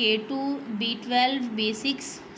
K2، B12، B6